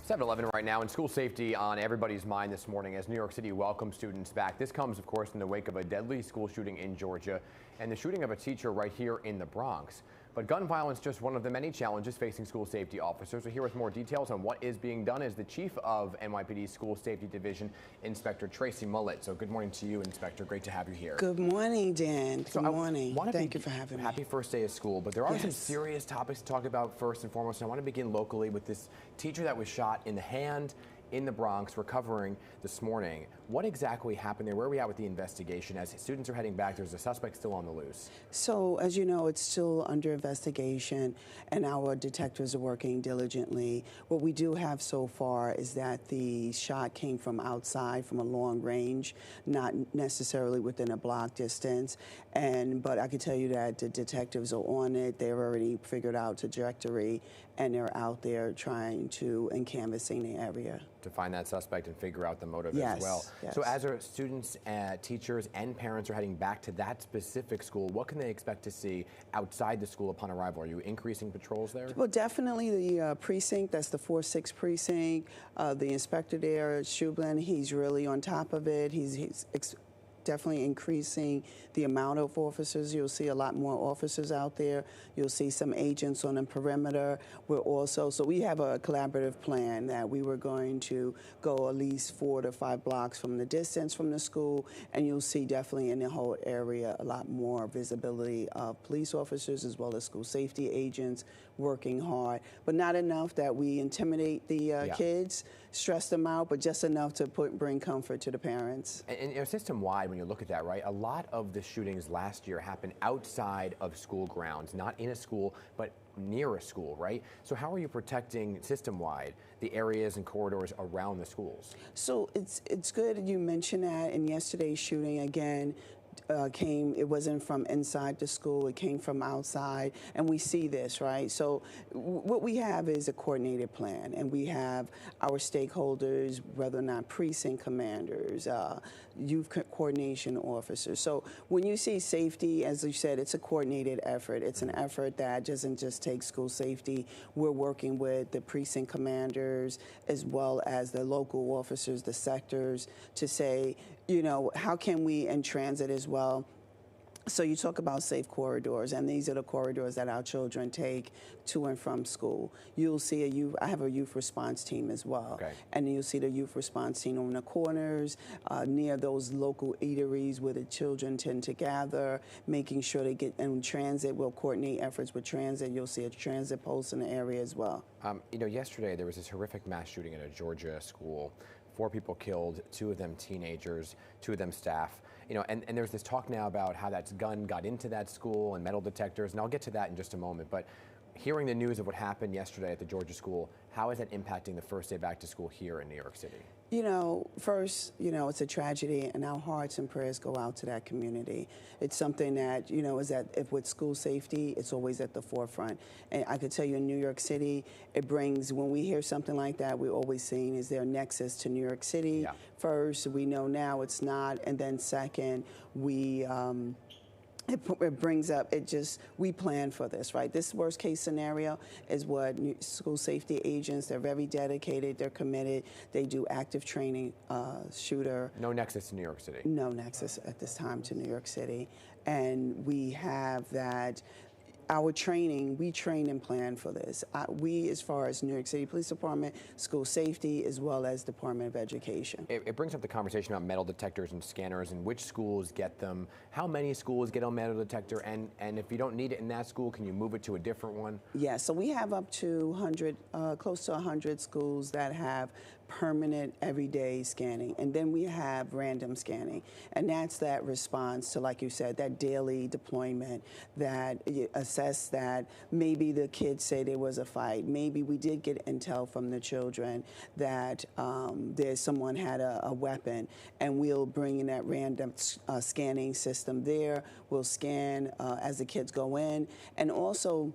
7:11 right now, and school safety on everybody's mind this morning as New York City welcomes students back. This comes, of course, in the wake of a deadly school shooting in Georgia and the shooting of a teacher right here in the Bronx. But gun violence, just one of the many challenges facing school safety officers. We're here with more details on what is being done is the chief of NYPD's School Safety Division, Inspector Tracy Mullet. So good morning to you, Inspector. Great to have you here. Good morning, Dan. Good morning. Thank you for having me. Happy first day of school, but there are some serious topics to talk about first and foremost. And I want to begin locally with this teacher that was shot in the hand in the Bronx, recovering this morning. What exactly happened there? Where are we at with the investigation? As students are heading back, there's a suspect still on the loose. So, as you know, it's still under investigation, and our detectives are working diligently. What we do have so far is that the shot came from outside, from a long range, not necessarily within a block distance. But I can tell you that the detectives are on it. They've already figured out the trajectory, and they're out there trying to and canvassing the area to find that suspect and figure out the motive as well. Yes. So as our students, teachers, and parents are heading back to that specific school, what can they expect to see outside the school upon arrival? Are you increasing patrols there? Well, definitely the precinct, that's the 4-6 precinct. The inspector there, Shublin, he's really on top of it. He's definitely increasing the amount of officers. You'll see a lot more officers out there. You'll see some agents on the perimeter. So we have a collaborative plan that we were going to go at least 4 to 5 blocks from the distance from the school, and you'll see definitely in the whole area a lot more visibility of police officers as well as school safety agents working hard, but not enough that we intimidate the kids, stress them out, but just enough to bring comfort to the parents. And system-wide, when you look at that, right, a lot of the shootings last year happened outside of school grounds, not in a school, but near a school, right? So how are you protecting system-wide the areas and corridors around the schools? So it's good you mentioned that. In yesterday's shooting, again, it wasn't from inside the school, it came from outside, and we see this, right? So what we have is a coordinated plan, and we have our stakeholders, whether or not precinct commanders, youth coordination officers. So when you see safety, as you said, it's a coordinated effort. It's an effort that doesn't just take school safety. We're working with the precinct commanders as well as the local officers, the sectors, to say, you know, how can we, in transit as well. So you talk about safe corridors, and these are the corridors that our children take to and from school. You'll see I have a youth response team as well. Okay. And you'll see the youth response team on the corners, near those local eateries where the children tend to gather, making sure they get in transit. We'll coordinate efforts with transit. You'll see a transit post in the area as well. You know, yesterday there was this horrific mass shooting at a Georgia school. 4 people killed, 2 of them teenagers, 2 of them staff. You know, and there's this talk now about how that gun got into that school and metal detectors, and I'll get to that in just a moment. But hearing the news of what happened yesterday at the Georgia school, how is that impacting the first day back to school here in New York City? You know, first, you know, it's a tragedy, and our hearts and prayers go out to that community. It's something that, you know, is that if with school safety, it's always at the forefront. And I could tell you in New York City, it brings, when we hear something like that, we're always saying, is there a nexus to New York City? Yeah. First, we know now it's not, and then second, it brings up, we plan for this, right? This worst case scenario is what school safety agents, they're very dedicated, they're committed, they do active training, shooter. No nexus to New York City? No nexus at this time to New York City. And we have that. Our training, we train and plan for this. We, as far as New York City Police Department, school safety, as well as Department of Education. It brings up the conversation about metal detectors and scanners and which schools get them. How many schools get a metal detector? And if you don't need it in that school, can you move it to a different one? Yeah, so we have up to 100, close to 100 schools that have permanent everyday scanning. And then we have random scanning. And that's that response to, like you said, that daily deployment, that assess that maybe the kids say there was a fight. Maybe we did get intel from the children that there's someone had a weapon, and we'll bring in that random scanning system there. We'll scan as the kids go in. And also,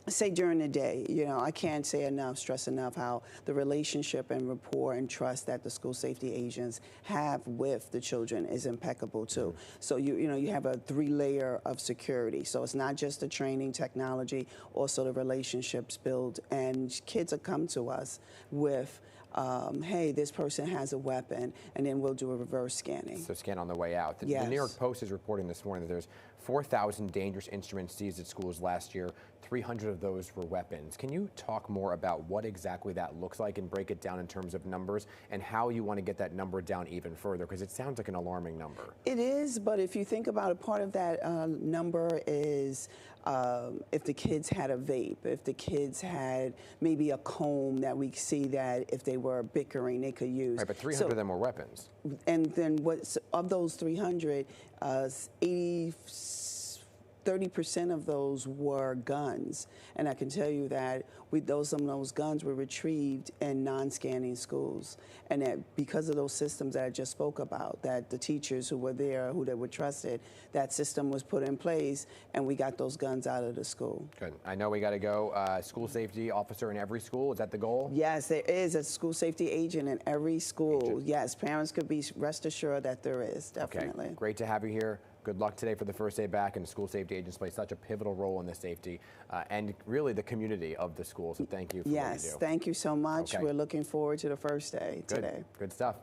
say during the day, I can't say enough, stress enough how the relationship and rapport and trust that the school safety agents have with the children is impeccable too. So you have a 3-layer of security. So it's not just the training, technology, also the relationships built, and kids will come to us with, hey, this person has a weapon, and then we'll do a reverse scanning. So scan on the way out. The Yes. New York Post is reporting this morning that there's 4,000 dangerous instruments seized at schools last year. 300 of those were weapons. Can you talk more about what exactly that looks like and break it down in terms of numbers and how you want to get that number down even further? Because it sounds like an alarming number. It is, but if you think about it, part of that number is if the kids had a vape, if the kids had maybe a comb that we see that if they were bickering, they could use. Right, but 300 of them were weapons. And then of those 300, 30% of those were guns, and I can tell you that some of those guns were retrieved in non-scanning schools, and that because of those systems that I just spoke about, that the teachers who were there, who they were trusted, that system was put in place, and we got those guns out of the school. Good. I know we got to go. School safety officer in every school. Is that the goal? Yes, there is a school safety agent in every school. Yes, parents could be rest assured that there is, definitely. Okay. Great to have you here. Good luck today for the first day back, and school safety agents play such a pivotal role in the safety and really the community of the school. So thank you for what you do. Yes, thank you so much. Okay. We're looking forward to the first day today. Good stuff.